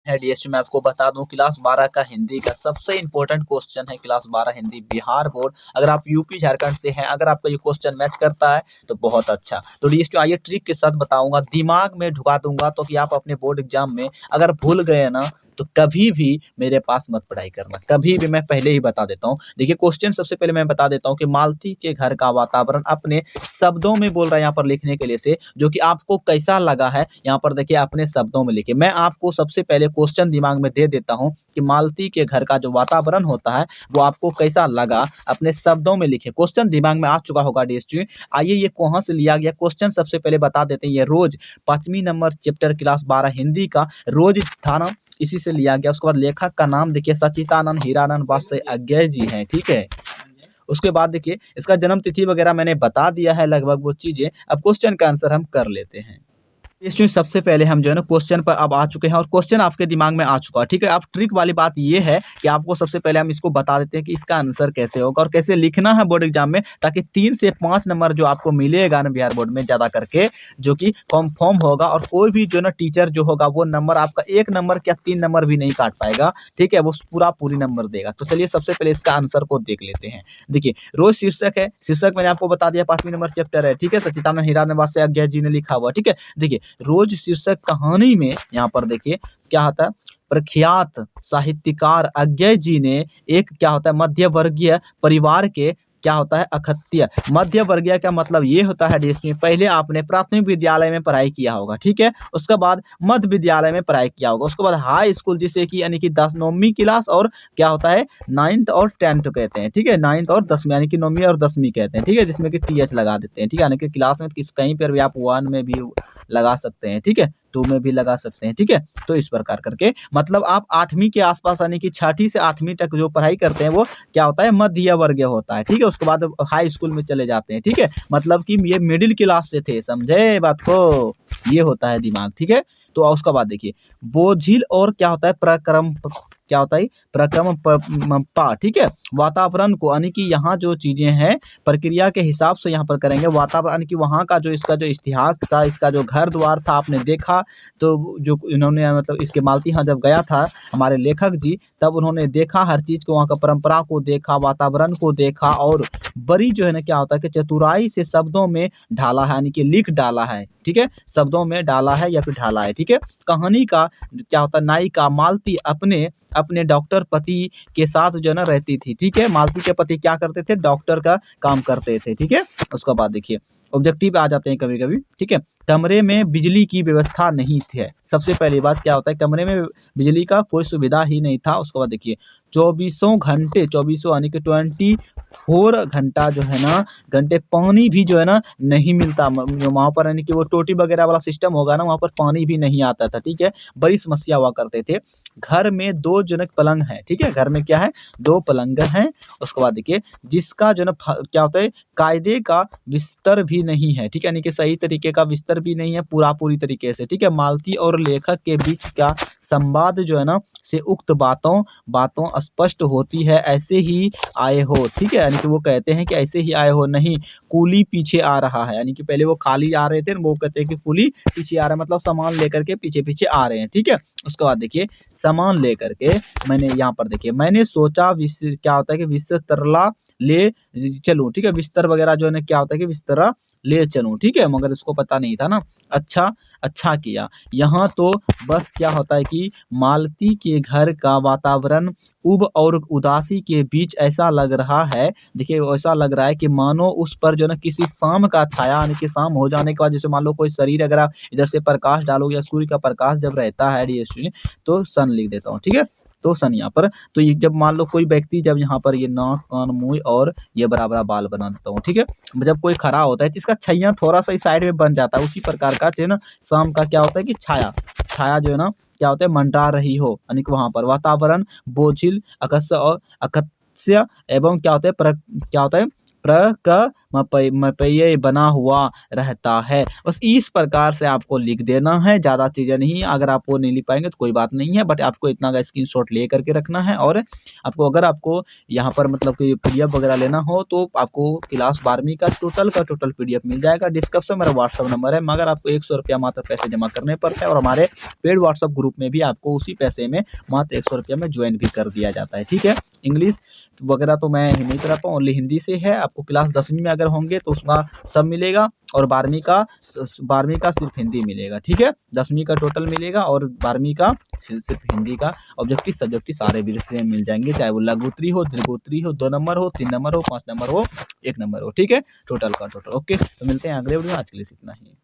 है डीएसयू मैं आपको बता दूं क्लास 12 का हिंदी का सबसे इंपॉर्टेंट क्वेश्चन है क्लास 12 हिंदी बिहार बोर्ड। अगर आप यूपी झारखंड से हैं, अगर आपका ये क्वेश्चन मैच करता है तो बहुत अच्छा। तो डीएसयू आइए ट्रिक के साथ बताऊंगा, दिमाग में ढुका दूंगा तो कि आप अपने बोर्ड एग्जाम में अगर भूल गए ना तो कभी भी मेरे पास मत पढ़ाई करना, कभी भी। मैं पहले ही बता देता हूँ। देखिए क्वेश्चन सबसे पहले मैं बता देता हूँ कि मालती के घर का वातावरण अपने शब्दों में बोल रहा है यहाँ पर लिखने के लिए से, जो कि आपको कैसा लगा है यहाँ पर देखिए अपने शब्दों में लिखिए। मैं आपको सबसे पहले क्वेश्चन दिमाग में दे देता हूँ कि मालती के घर का जो वातावरण होता है वो आपको कैसा लगा, अपने शब्दों में लिखे। क्वेश्चन दिमाग में आ चुका होगा डीएसयू। आइए ये कहाँ से लिया गया क्वेश्चन सबसे पहले बता देते हैं। ये रोज 5वीं नंबर चैप्टर क्लास 12 हिंदी का रोज था ना, इसी से लिया गया। उसके बाद लेखक का नाम देखिए सचितानंद हीरानंद वात्स्य अज्ञे जी हैं, ठीक है। उसके बाद देखिए इसका जन्म तिथि वगैरह मैंने बता दिया है लगभग वो चीजें। अब क्वेश्चन का आंसर हम कर लेते हैं। इसमें सबसे पहले हम जो है ना क्वेश्चन पर अब आ चुके हैं और क्वेश्चन आपके दिमाग में आ चुका है, ठीक है। अब ट्रिक वाली बात ये है कि आपको सबसे पहले हम इसको बता देते हैं कि इसका आंसर कैसे होगा और कैसे लिखना है बोर्ड एग्जाम में, ताकि 3 से 5 नंबर जो आपको मिलेगा ना बिहार बोर्ड में ज्यादा करके, जो कि कंफर्म होगा। और कोई भी जो ना टीचर जो होगा वो नंबर आपका 1 नंबर क्या 3 नंबर भी नहीं काट पाएगा, ठीक है। वो पूरी नंबर देगा। तो चलिए सबसे पहले इसका आंसर को देख लेते हैं। देखिए रोज शीर्षक है, शीर्षक मैंने आपको बता दिया 5वीं नंबर चैप्टर है, ठीक है। सचिदानंद हीरानंद वात्स्य अज्ञे जी ने लिखा हुआ, ठीक है। देखिए रोज शीर्षक कहानी में यहाँ पर देखिए क्या होता है, प्रख्यात साहित्यकार अज्ञे जी ने एक क्या होता है मध्य वर्गीय परिवार के क्या होता है अखत्य। मध्य वर्गीय का मतलब ये होता है डीएसपी, पहले आपने प्राथमिक विद्यालय में पढ़ाई किया होगा, ठीक है। उसके बाद मध्य विद्यालय में पढ़ाई किया होगा। उसके बाद हाई स्कूल जिसे कि यानी कि 9वीं क्लास और क्या होता है 9th और 10th कहते हैं, ठीक है। 9th और 10वीं यानी कि 9वीं और 10वीं कहते हैं, ठीक है, जिसमें कि टीएच लगा देते हैं, ठीक है। यानी कि क्लास में किस कहीं पर भी आप 1 में भी लगा सकते हैं, ठीक है, 2 में भी लगा सकते हैं, ठीक है। तो इस प्रकार करके मतलब आप 8वीं के आसपास यानी कि 6ठी से 8वीं तक जो पढ़ाई करते हैं वो क्या होता है मध्य वर्गीय होता है, ठीक है। उसके बाद हाई स्कूल में चले जाते हैं, ठीक है। मतलब कि ये मिडिल क्लास से थे, समझे बात को, ये होता है दिमाग, ठीक है। तो उसके बाद देखिए बोझिल और क्या होता है प्रक्रम, क्या होता है प्रक्रम पा, ठीक है। वातावरण को यानी कि यहाँ जो चीजें हैं प्रक्रिया के हिसाब से यहाँ पर करेंगे। वातावरण यानी कि वहाँ का जो इसका जो इतिहास था, इसका जो घर द्वार था आपने देखा, तो जो इन्होंने मतलब इसके मालती यहाँ जब गया था हमारे लेखक जी, तब उन्होंने देखा हर चीज को, वहाँ का परंपरा को देखा, वातावरण को देखा और बड़ी जो है ना क्या होता है कि चतुराई से शब्दों में ढाला है, यानी कि लिख डाला है, ठीक है। शब्दों में डाला है या फिर ढाला है, ठीक है। कहानी का क्या होता है नायिका मालती अपने अपने डॉक्टर पति के साथ जो है ना रहती थी, ठीक है। मालती के पति क्या करते थे, डॉक्टर का काम करते थे, ठीक है। उसके बाद देखिए ऑब्जेक्टिव आ जाते हैं कभी कभी, ठीक है। कमरे में बिजली की व्यवस्था नहीं थी। सबसे पहली बात क्या होता है कमरे में बिजली का कोई सुविधा ही नहीं था। उसके बाद देखिए 24 घंटे 24 यानी कि 24 घंटा जो है ना घंटे पानी भी जो है ना नहीं मिलता वहाँ पर, यानी कि वो टोटी वगैरह वाला सिस्टम होगा ना, वहाँ पर पानी भी नहीं आता था, ठीक है। बड़ी समस्या हुआ करते थे। घर में 2 जनक पलंग है, ठीक है। घर में क्या है 2 पलंग हैं। उसके बाद देखिए जिसका जो ना क्या होता है कायदे का बिस्तर भी नहीं है, ठीक है, यानी कि सही तरीके का बिस्तर भी नहीं है पूरी तरीके से, ठीक है। मालती और लेखक के बीच का संवाद जो है ना से उक्त बातों स्पष्ट होती है, ऐसे ही आए हो, ठीक है। यानी कि वो कहते हैं कि ऐसे ही आए हो, नहीं कूली पीछे आ रहा है, यानी कि पहले वो खाली आ रहे थे, वो कहते हैं कि कूली पीछे आ रहा है, मतलब सामान लेकर के पीछे पीछे आ रहे हैं, ठीक है। उसके बाद देखिए सामान लेकर के मैंने यहाँ पर देखिए मैंने सोचा क्या होता है कि बिस्तर ले चलूं, ठीक है। बिस्तर वगैरह जो है ना क्या होता है कि बिस्तर ले चलूं, ठीक है, मगर इसको पता नहीं था ना। अच्छा किया। यहाँ तो बस क्या होता है कि मालती के घर का वातावरण उब और उदासी के बीच ऐसा लग रहा है, देखिए ऐसा लग रहा है कि मानो उस पर जो ना किसी शाम का छाया, यानी कि शाम हो जाने के बाद जैसे मान लो कोई शरीर अगर आप इधर से प्रकाश डालो या सूर्य का प्रकाश जब रहता है डीएसटी, तो सन लिख देता हूँ, ठीक है। तो सन यहाँ पर, तो ये जब मान लो कोई व्यक्ति जब यहाँ पर ये नाक कान मुंह और ये बराबर बाल बना देता हूँ, ठीक है। जब कोई खड़ा होता है तो इसका छैया थोड़ा सा इस साइड में बन जाता है, उसी प्रकार का जो है ना शाम का क्या होता है कि छाया जो है ना क्या होता है मंडरा रही हो, यानी कि वहां पर वातावरण बोझिल अकस्य और अकस्य एवं क्या होता है क्या होता है मपये बना हुआ रहता है। बस इस प्रकार से आपको लिख देना है, ज़्यादा चीज़ें नहीं है। अगर आप वो नहीं लिख पाएँगे तो कोई बात नहीं है, बट आपको इतना का स्क्रीनशॉट ले करके रखना है। और अगर आपको यहाँ पर मतलब कि पीडीएफ वगैरह लेना हो तो आपको क्लास 12वीं का टोटल पीडीएफ मिल जाएगा। डिस्क्रिप्शन में मेरा व्हाट्सएप नंबर है, मगर आपको 100 रुपया मात्र पैसे जमा करने पड़ते हैं, और हमारे पेड व्हाट्सएप ग्रुप में भी आपको उसी पैसे में मात्र 100 रुपया में ज्वाइन भी कर दिया जाता है। ठीक है, इंग्लिश वगैरह तो मैं नहीं कराता हूँ, ओनली हिंदी से है। आपको क्लास 10वीं में अगर होंगे तो उसका सब मिलेगा, और 12वीं का सिर्फ हिंदी मिलेगा। ठीक है, 10वीं का टोटल मिलेगा और 12वीं का सिर्फ हिंदी का। ऑब्जेक्टिव सब्जेक्टिव सारे विषय मिल जाएंगे, चाहे वो लघु उत्तरी हो, दीर्घ उत्तरी हो, 2 नंबर हो, 3 नंबर हो, 5 नंबर हो, 1 नंबर हो। ठीक है, टोटल का टोटल। ओके, तो मिलते हैं अगले वीडियो में। आज के लिए इतना ही।